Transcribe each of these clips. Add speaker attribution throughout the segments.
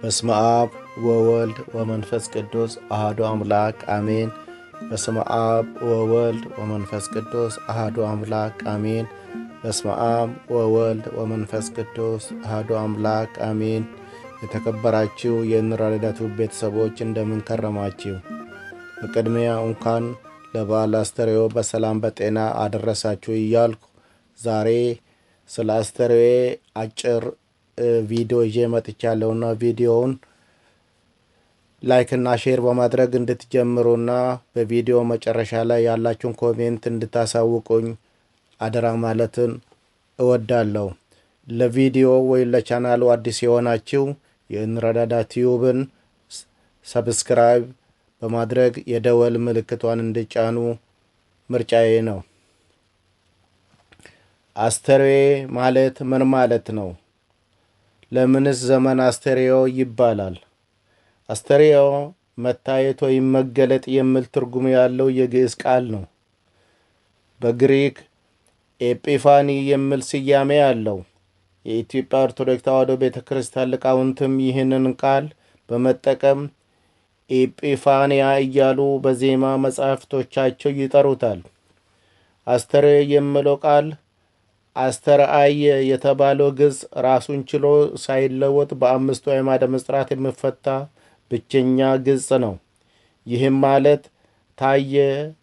Speaker 1: በስመ አብ ወወልድ ወመንፈስ ቅዱስ አሐዱ አምላክ አሜን። በስመ አብ ወወልድ ወመንፈስ ቅዱስ አሐዱ አምላክ አሜን። በስመ አብ ወወልድ ወመንፈስ ቅዱስ አሐዱ አምላክ አሜን። የተከበራችሁ የእንራዳቱ ቤተሰቦች እንደምን ከረማችሁ? በቅድሚያ እንኳን ለበዓለ አስተርእዮ በሰላም በጤና አደረሳችሁ እያልኩ ዛሬ ስለ አስተርእዮ አጭር ቪዲዮ ይዤ መጥቻለሁና ቪዲዮውን ላይክ እና ሼር በማድረግ እንድትጀምሩና በቪዲዮ መጨረሻ ላይ ያላችሁን ኮሜንት እንድታሳውቁኝ አደራ ማለትን እወዳለሁ። ለቪዲዮ ወይ ለቻናሉ አዲስ የሆናችሁ የእንረዳዳ ቲዩብን ሰብስክራይብ በማድረግ የደወል ምልክቷን እንድጫኑ ምርጫዬ ነው። አስተርእዮ ማለት ምን ማለት ነው? ለምንስ ዘመን አስተርእዮ ይባላል? አስተርእዮ መታየት ወይም መገለጥ የሚል ትርጉም ያለው የግዕዝ ቃል ነው። በግሪክ ኤጲፋኒ የሚል ስያሜ አለው። የኢትዮጵያ ኦርቶዶክስ ተዋሕዶ ቤተክርስቲያን ሊቃውንትም ይህንን ቃል በመጠቀም ኤጲፋንያ እያሉ በዜማ መጻሕፍቶቻቸው ይጠሩታል። አስተርእዮ የሚለው ቃል አስተርአየ የተባለው ግስ ራሱን ችሎ ሳይለወጥ በአምስቱ አዕማደ ምሥጢራት የሚፈታ ብቸኛ ግስ ነው። ይህም ማለት ታየ፣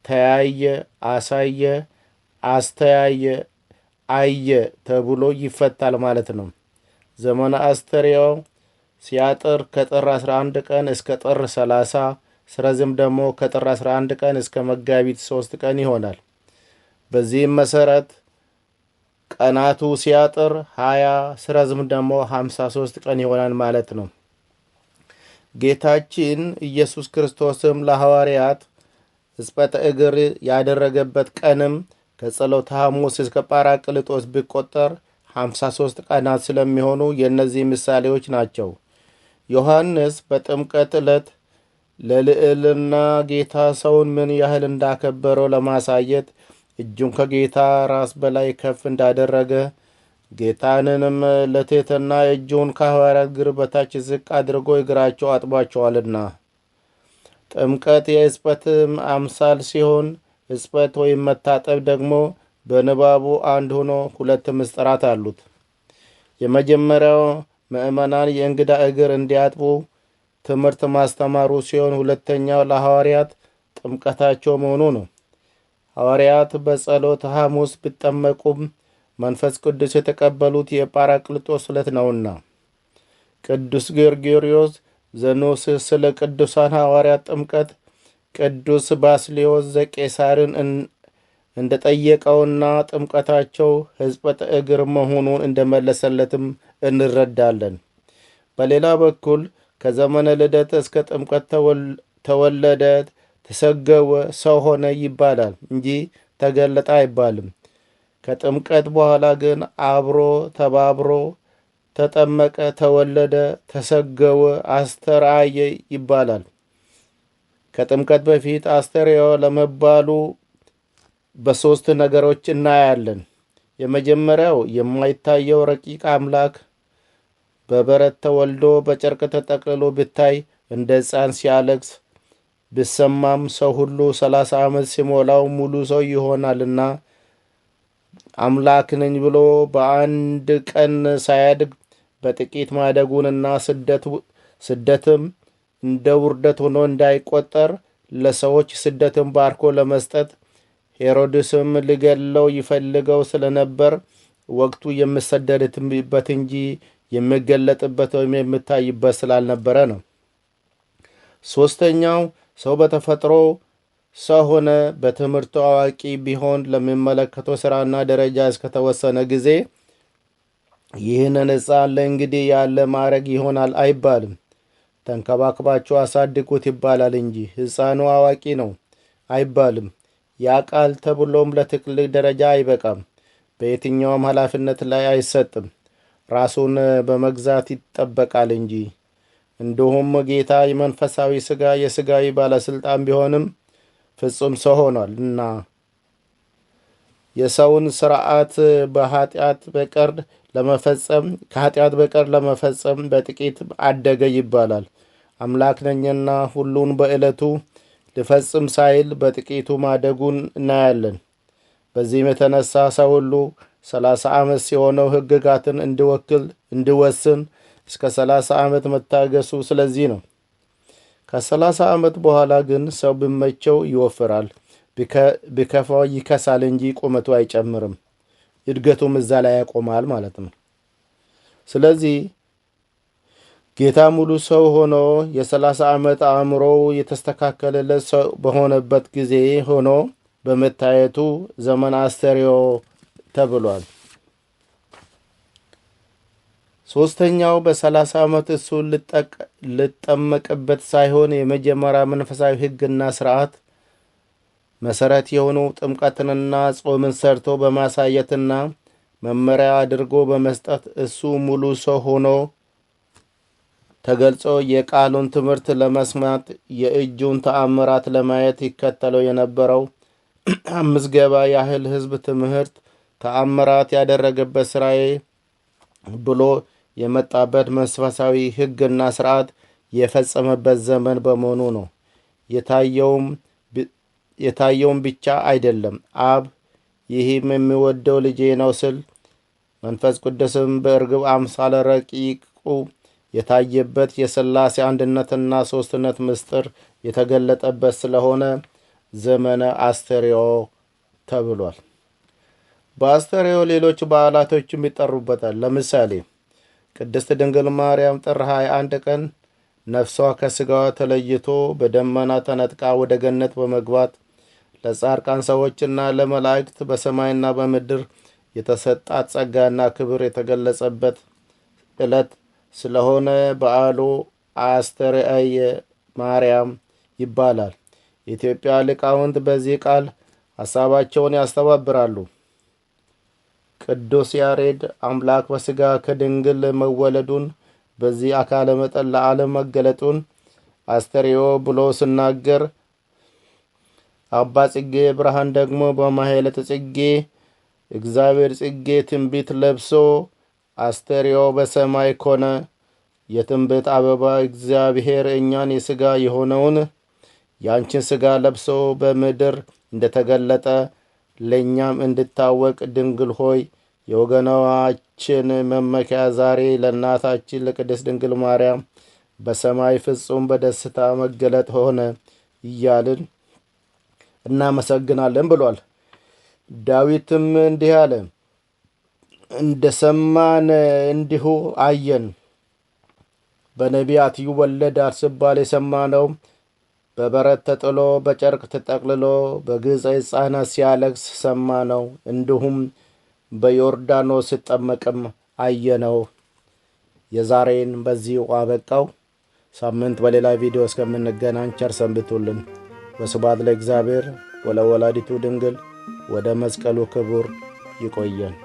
Speaker 1: ተያየ፣ አሳየ፣ አስተያየ፣ አየ ተብሎ ይፈታል ማለት ነው። ዘመነ አስተርእዮ ሲያጥር ከጥር 11 ቀን እስከ ጥር 30፣ ሲረዝም ደግሞ ከጥር 11 ቀን እስከ መጋቢት 3 ቀን ይሆናል። በዚህም መሰረት ቀናቱ ሲያጥር 20 ሲረዝም ደግሞ 53 ቀን ይሆናል ማለት ነው። ጌታችን ኢየሱስ ክርስቶስም ለሐዋርያት ሕጽበተ እግር ያደረገበት ቀንም ከጸሎተ ሐሙስ እስከ ጳራቅሊጦስ ቢቆጠር 53 ቀናት ስለሚሆኑ የእነዚህ ምሳሌዎች ናቸው። ዮሐንስ በጥምቀት ዕለት ለልዕልና ጌታ ሰውን ምን ያህል እንዳከበረው ለማሳየት እጁን ከጌታ ራስ በላይ ከፍ እንዳደረገ ጌታንንም ለትሕትና እጁን ከሐዋርያት እግር በታች ዝቅ አድርጎ እግራቸው አጥቧቸዋልና። ጥምቀት የሕጽበትም አምሳል ሲሆን ሕጽበት ወይም መታጠብ ደግሞ በንባቡ አንድ ሆኖ ሁለት ምስጢራት አሉት። የመጀመሪያው ምእመናን የእንግዳ እግር እንዲያጥቡ ትምህርት ማስተማሩ ሲሆን ሁለተኛው ለሐዋርያት ጥምቀታቸው መሆኑ ነው። ሐዋርያት በጸሎተ ሐሙስ ቢጠመቁም መንፈስ ቅዱስ የተቀበሉት የጳራቅሊጦስ ዕለት ነውና። ቅዱስ ጎርጎርዮስ ዘኖስስ ስለ ቅዱሳን ሐዋርያት ጥምቀት ቅዱስ ባስልዮስ ዘቄሳርን እንደጠየቀውና ጥምቀታቸው ሕጽበተ እግር መሆኑን እንደመለሰለትም እንረዳለን። በሌላ በኩል ከዘመነ ልደት እስከ ጥምቀት ተወለደ፣ ተሰገወ፣ ሰው ሆነ ይባላል እንጂ ተገለጠ አይባልም። ከጥምቀት በኋላ ግን አብሮ ተባብሮ ተጠመቀ፣ ተወለደ፣ ተሰገወ፣ አስተርአየ ይባላል። ከጥምቀት በፊት አስተርእዮ ለመባሉ በሶስት ነገሮች እናያለን። የመጀመሪያው የማይታየው ረቂቅ አምላክ በበረት ተወልዶ በጨርቅ ተጠቅልሎ ብታይ እንደ ሕፃን ሲያለቅስ ብሰማም ሰው ሁሉ 30 ዓመት ሲሞላው ሙሉ ሰው ይሆናልና አምላክ ነኝ ብሎ በአንድ ቀን ሳያድግ በጥቂት ማደጉንና ስደትም እንደ ውርደት ሆኖ እንዳይቆጠር ለሰዎች ስደትን ባርኮ ለመስጠት ሄሮድስም ሊገለው ይፈልገው ስለነበር ወቅቱ የሚሰደድበት እንጂ የሚገለጥበት ወይም የሚታይበት ስላልነበረ ነው። ሶስተኛው ሰው በተፈጥሮ ሰው ሆነ። በትምህርቱ አዋቂ ቢሆን ለሚመለከተው ሥራና ደረጃ እስከተወሰነ ጊዜ ይህንን ሕፃን ለእንግዲህ ያለ ማዕረግ ይሆናል አይባልም። ተንከባክባችሁ አሳድጉት ይባላል እንጂ ሕፃኑ አዋቂ ነው አይባልም። ያቃል ተብሎም ለትልቅ ደረጃ አይበቃም። በየትኛውም ኃላፊነት ላይ አይሰጥም። ራሱን በመግዛት ይጠበቃል እንጂ። እንዲሁም ጌታ የመንፈሳዊ ሥጋ የሥጋዊ ባለሥልጣን ቢሆንም ፍጹም ሰው ሆኗል እና የሰውን ሥርዓት በኃጢአት በቀር ለመፈጸም ከኃጢአት በቀር ለመፈጸም በጥቂት አደገ ይባላል። አምላክ ነኝና ሁሉን በዕለቱ ልፈጽም ሳይል በጥቂቱ ማደጉን እናያለን። በዚህም የተነሳ ሰው ሁሉ 30 ዓመት ሲሆነው ሕግጋትን እንዲወስን እስከ 30 ዓመት መታገሱ ስለዚህ ነው። ከ30 ዓመት በኋላ ግን ሰው ቢመቸው ይወፍራል፣ ቢከፋው ይከሳል እንጂ ቁመቱ አይጨምርም። እድገቱም እዛ ላይ ያቆማል ማለት ነው። ስለዚህ ጌታ ሙሉ ሰው ሆኖ የ30 ዓመት አእምሮው የተስተካከለለት ሰው በሆነበት ጊዜ ሆኖ በመታየቱ ዘመነ አስተርእዮ ተብሏል። ሶስተኛው በ30 ዓመት እሱ ልጠመቅበት ሳይሆን የመጀመሪያ መንፈሳዊ ሕግና ስርዓት መሰረት የሆኑ ጥምቀትንና ጾምን ሰርቶ በማሳየትና መመሪያ አድርጎ በመስጠት እሱ ሙሉ ሰው ሆኖ ተገልጾ የቃሉን ትምህርት ለመስማት የእጁን ተአምራት ለማየት ይከተለው የነበረው 5 ገባ ያህል ሕዝብ ትምህርት ተአምራት ያደረገበት ስራዬ ብሎ የመጣበት መንፈሳዊ ሕግና ስርዓት የፈጸመበት ዘመን በመሆኑ ነው። የታየውም ብቻ አይደለም። አብ ይህም የሚወደው ልጄ ነው ስል መንፈስ ቅዱስም በእርግብ አምሳለ ረቂቁ የታየበት የሥላሴ አንድነትና ሦስትነት ምስጢር የተገለጠበት ስለሆነ ዘመነ አስተርእዮ ተብሏል። በአስተርእዮ ሌሎች በዓላቶችም ይጠሩበታል። ለምሳሌ ቅድስት ድንግል ማርያም ጥር 21 ቀን ነፍሷ ከሥጋዋ ተለይቶ በደመና ተነጥቃ ወደ ገነት በመግባት ለጻድቃን ሰዎችና ለመላእክት በሰማይና በምድር የተሰጣት ጸጋና ክብር የተገለጸበት ዕለት ስለሆነ በዓሉ አስተርእየ ማርያም ይባላል። የኢትዮጵያ ሊቃውንት በዚህ ቃል ሐሳባቸውን ያስተባብራሉ። ቅዱስ ያሬድ አምላክ በሥጋ ከድንግል መወለዱን በዚህ አካለ መጠን ለዓለም መገለጡን አስተርእዮ ብሎ ሲናገር፣ አባ ጽጌ ብርሃን ደግሞ በማኅሌተ ጽጌ እግዚአብሔር ጽጌ ትንቢት ለብሶ አስተርእዮ በሰማይ ኮነ፣ የትንቢት አበባ እግዚአብሔር እኛን የሥጋ የሆነውን ያንቺን ሥጋ ለብሶ በምድር እንደተገለጠ ለእኛም እንድታወቅ ድንግል ሆይ የወገናችን መመኪያ ዛሬ ለእናታችን ለቅድስት ድንግል ማርያም በሰማይ ፍጹም በደስታ መገለጥ ሆነ እያልን እናመሰግናለን ብሏል። ዳዊትም እንዲህ አለ፣ እንደ ሰማን እንዲሁ አየን። በነቢያት ይወለዳል ሲባል የሰማነው በበረት ተጥሎ በጨርቅ ተጠቅልሎ በግብፅ ሕፃናት ሲያለቅስ ሰማነው። እንዲሁም በዮርዳኖስ ሲጠመቅም አየነው። የዛሬን በዚሁ አበቃው። ሳምንት በሌላ ቪዲዮ እስከምንገናኝ ቸር ሰንብቱልን። ወስብሐት ለእግዚአብሔር ወለወላዲቱ ድንግል ወደ መስቀሉ ክቡር ይቆየን።